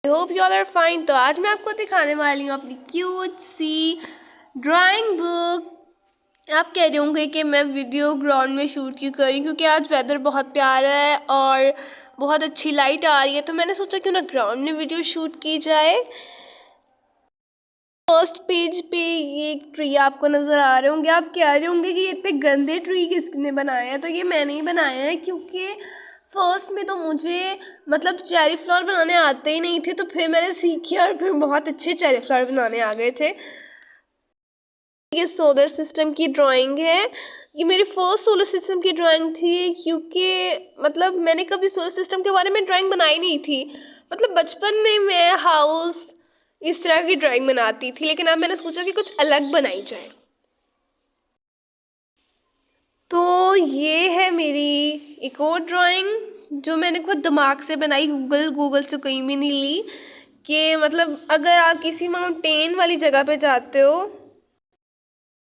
I hope you all are fine. तो आज मैं आपको दिखाने वाली हूँ अपनी क्यूट सी ड्राइंग बुक। आप कह रहे होंगे कि मैं वीडियो ग्राउंड में शूट क्यों कर रही हूँ, क्योंकि आज वेदर बहुत प्यारा है और बहुत अच्छी लाइट आ रही है, तो मैंने सोचा क्यों ना ग्राउंड में वीडियो शूट की जाए। फर्स्ट पेज पे ये एक ट्री आपको नज़र आ रहे होंगे। आप कह रहे होंगे कि इतने गंदे ट्री किसने बनाए हैं। तो ये मैंने ही बनाया है, क्योंकि फर्स्ट में तो मुझे मतलब चेरी फ्लावर बनाने आते ही नहीं थे, तो फिर मैंने सीखे और फिर बहुत अच्छे चेरी फ्लावर बनाने आ गए थे। ये सोलर सिस्टम की ड्राइंग है। ये मेरी फर्स्ट सोलर सिस्टम की ड्राइंग थी, क्योंकि मतलब मैंने कभी सोलर सिस्टम के बारे में ड्राइंग बनाई नहीं थी। मतलब बचपन में मैं हाउस इस तरह की ड्राइंग बनाती थी, लेकिन अब मैंने सोचा कि कुछ अलग बनाई जाए। तो ये है मेरी एक और ड्राइंग जो मैंने खुद दिमाग से बनाई, गूगल से कहीं भी नहीं ली। कि मतलब अगर आप किसी माउंटेन वाली जगह पे जाते हो,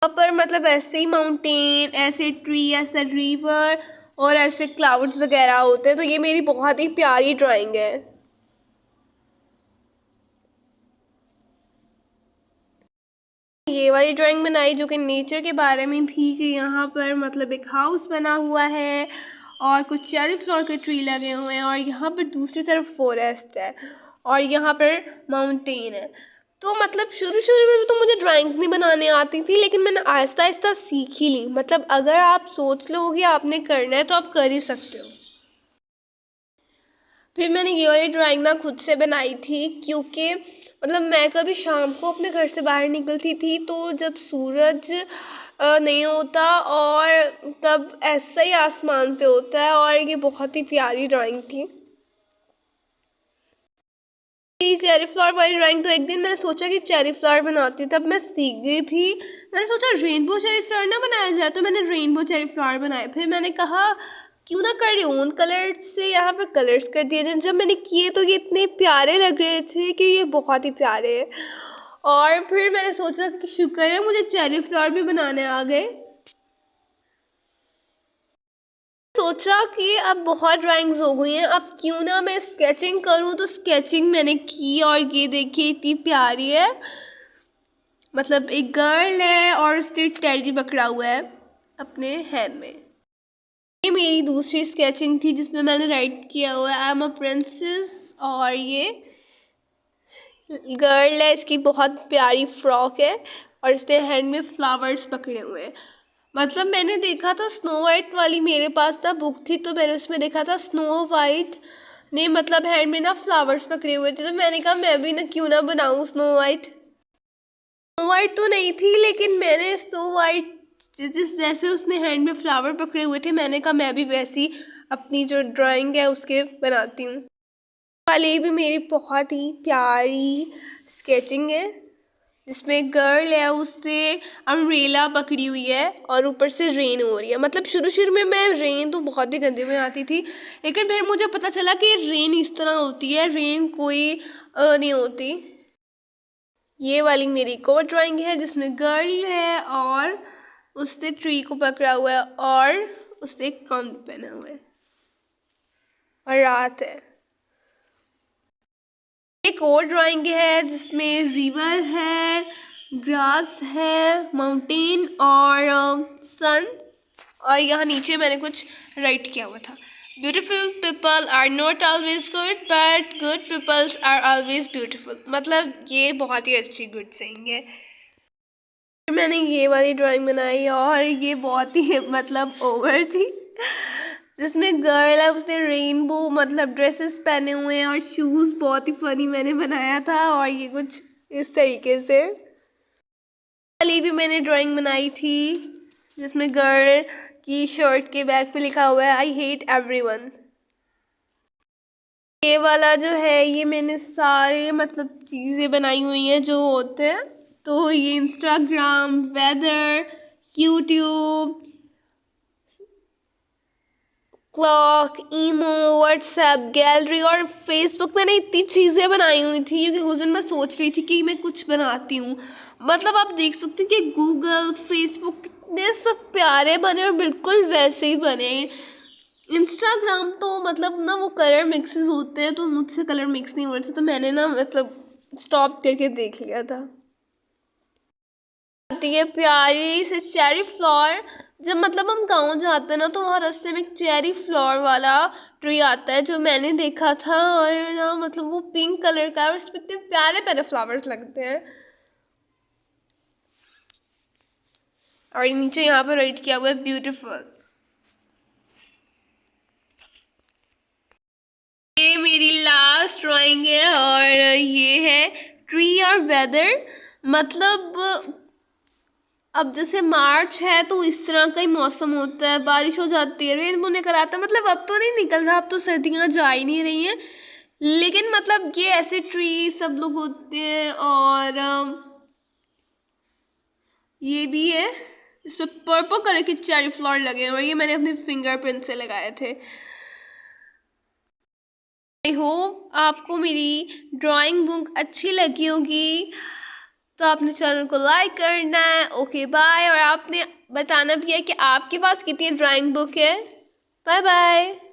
वहाँ पर मतलब ऐसे ही माउंटेन, ऐसे ट्री, ऐसा रिवर और ऐसे क्लाउड्स वगैरह होते हैं। तो ये मेरी बहुत ही प्यारी ड्राइंग है। ये वाली ड्राइंग बनाई जो कि नेचर के बारे में थी, कि यहाँ पर मतलब एक हाउस बना हुआ है और कुछ चेरी फ्लावर के ट्री लगे हुए हैं, और यहाँ पर दूसरी तरफ फॉरेस्ट है और यहाँ पर माउंटेन है। तो मतलब शुरू शुरू में तो मुझे ड्राइंग्स नहीं बनाने आती थी, लेकिन मैंने आहिस्ता आहिस्ता सीख ही ली। मतलब अगर आप सोच लोगे आपने करना है तो आप कर ही सकते हो। फिर मैंने ये वाली ड्राइंग ना खुद से बनाई थी, क्योंकि मतलब मैं कभी शाम को अपने घर से बाहर निकलती थी, तो जब सूरज नहीं होता और तब ऐसा ही आसमान पे होता है, और ये बहुत ही प्यारी ड्राइंग थी। चेरी फ्लावर वाली ड्राइंग तो एक दिन मैंने सोचा कि चेरी फ्लावर बनाती, तब मैं सीख गई थी। मैंने सोचा रेनबो चेरी फ्लावर ना बनाया जाए, तो मैंने रेनबो चेरी फ्लावर बनाए। फिर मैंने कहा क्यों ना रेन कलर से यहाँ पर कलर्स कर दिए जाए। जब मैंने किए तो ये इतने प्यारे लग रहे थे कि ये बहुत ही प्यारे हैं। और फिर मैंने सोचा कि शुक्र है मुझे चेरी फ्लावर भी बनाने आ गए। सोचा कि अब बहुत ड्राइंग्स हो गई हैं, अब क्यों ना मैं स्केचिंग करूं। तो स्केचिंग मैंने की और ये देखिए इतनी प्यारी है। मतलब एक गर्ल है और उसने टेडी पकड़ा हुआ है अपने हैंड में। ये मेरी दूसरी स्केचिंग थी जिसमें मैंने राइट किया हुआ है आई एम अ प्रिंसेस, और ये गर्ल है, इसकी बहुत प्यारी फ्रॉक है और इसने हैंड में फ्लावर्स पकड़े हुए हैं। मतलब मैंने देखा था स्नो वाइट वाली, मेरे पास ना बुक थी, तो मैंने उसमें देखा था स्नो वाइट ने मतलब हैंड में ना फ्लावर्स पकड़े हुए थे, तो मैंने कहा मैं भी ना क्यों ना बनाऊँ स्नो वाइट। स्नो वाइट तो नहीं थी, लेकिन मैंने स्नो वाइट जिस जैसे उसने हैंड में फ्लावर पकड़े हुए थे, मैंने कहा मैं भी वैसी अपनी जो ड्राइंग है उसके बनाती हूँ। वाली भी मेरी बहुत ही प्यारी स्केचिंग है, जिसमें गर्ल है उसने अम्ब्रेला पकड़ी हुई है और ऊपर से रेन हो रही है। मतलब शुरू शुरू में मैं रेन तो बहुत ही गंदे में आती थी, लेकिन फिर मुझे पता चला कि रेन इस तरह होती है, रेन कोई नहीं होती। ये वाली मेरी एक और ड्राइंग है जिसमें गर्ल है और उसने ट्री को पकड़ा हुआ है और उसने एक कान पहना हुआ है और रात है। एक और ड्राइंग है जिसमें रिवर है, ग्रास है, माउंटेन और सन, और यहाँ नीचे मैंने कुछ राइट किया हुआ था। Beautiful people are not always good but good peoples are always beautiful. मतलब ये बहुत ही अच्छी गुड सेइंग है। मैंने ये वाली ड्राइंग बनाई और ये बहुत ही मतलब ओवर थी, जिसमें गर्ल है उसने रेनबो मतलब ड्रेसेस पहने हुए हैं और शूज़ बहुत ही फनी मैंने बनाया था, और ये कुछ इस तरीके से। वाली भी मैंने ड्राइंग बनाई थी जिसमें गर्ल की शर्ट के बैक पे लिखा हुआ है आई हेट एवरीवन। ये वाला जो है ये मैंने सारे मतलब चीज़ें बनाई हुई हैं जो होते हैं। तो ये Instagram, weather, YouTube, clock, imo, WhatsApp, gallery और फेसबुक, मैंने इतनी चीज़ें बनाई हुई थी, क्योंकि उस दिन मैं सोच रही थी कि मैं कुछ बनाती हूँ। मतलब आप देख सकते हैं कि गूगल, फेसबुक कितने सब प्यारे बने और बिल्कुल वैसे ही बने। इंस्टाग्राम तो मतलब ना वो कलर मिक्सेस होते हैं, तो मुझसे कलर मिक्स नहीं हो रहे थे, तो मैंने ना मतलब स्टॉप करके देख लिया था। आती है प्यारी से चेरी फ्लावर। जब मतलब हम गांव जाते हैं ना, तो वहाँ रास्ते में एक चेरी फ्लावर वाला ट्री आता है जो मैंने देखा था, और ना मतलब वो पिंक कलर का है और उसमें इतने प्यारे प्यारे फ्लावर्स लगते हैं। और नीचे यहाँ पर राइट किया हुआ है ब्यूटीफुल। ये मेरी लास्ट ड्राइंग है और ये है ट्री और वेदर। मतलब अब जैसे मार्च है तो इस तरह का ही मौसम होता है, बारिश हो जाती है, रेनबो निकल आता है। मतलब अब तो नहीं निकल रहा, अब तो सर्दियाँ जा ही नहीं रही हैं, लेकिन मतलब ये ऐसे ट्री सब लोग होते हैं। और ये भी है, इस पे पर्पल कलर के चेरी फ्लावर लगे हैं और ये मैंने अपने फिंगरप्रिंट से लगाए थे। आई होप आपको मेरी ड्राइंग बुक अच्छी लगी होगी, तो आपने चैनल को लाइक करना है। Okay bye. और आपने बताना भी है कि आपके पास कितनी ड्राइंग बुक है। Bye bye.